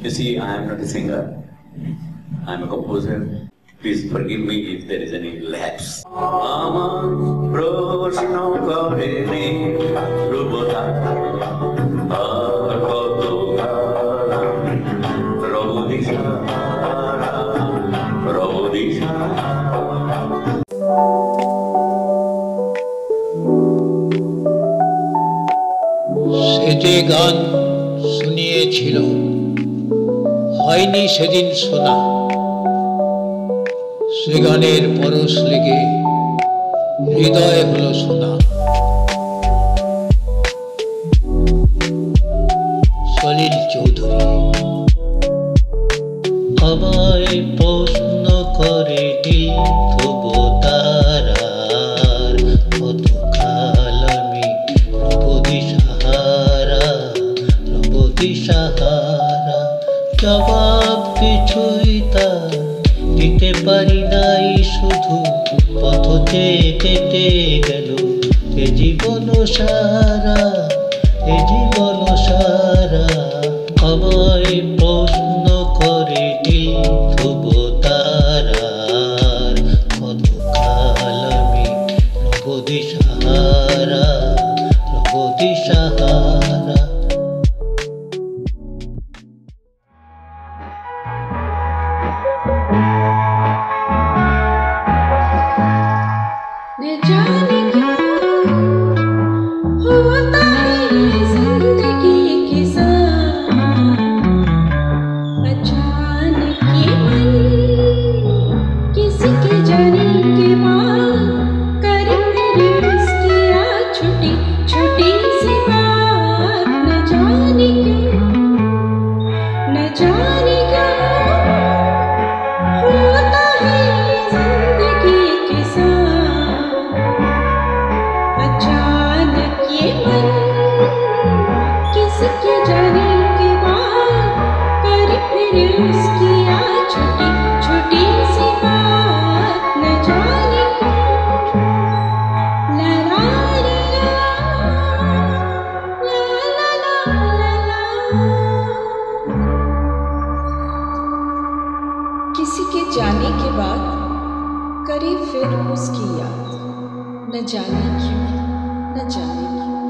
You see, I am not a singer. I am a composer. Please forgive me if there is any lapse. আমার প্রশ্ন করেনি ধ্রুবতা আর কত রবদিশাহারা রবদিশাহারা। সে যে গান শুনিয়েছিল হয়নি সেদিন শোনা, সে গানের পরশ লেগে হৃদয় হলো সোনা। সলিল চৌধুরী। আমায় প্রশ্ন করে দিল ধ্রুবতারার কতকাল আমি রবদিশাহারা রবদিশাহারা। জবাব কিছুই তার দিতে পারি নাই, শুধু পথ কেটে গেল এ জীবন সারা এ জীবন সারা। আমায় প্রশ্ন করে দিল ধ্রুবতারার কতকাল আমি রবদিশাহারা রবদিশাহারা। न जाने क्या होता है जिंदगी के साथ, अचानक ये मन किसी के जाने के बाद करे रिश्क किया छोटी छोटी सी बात। न जाने क्यों न जाने क्या होता है जिंदगी के साथ, अचानक ये मन किसके जाने के बाद करे फिर उसकी छोटी छोटी सी बात। न जाने क्यों ला ला ला ला ला ला ला। किसी के जाने के बाद करे फिर उसकी याद, न जाने क्यों न जाने क्यों।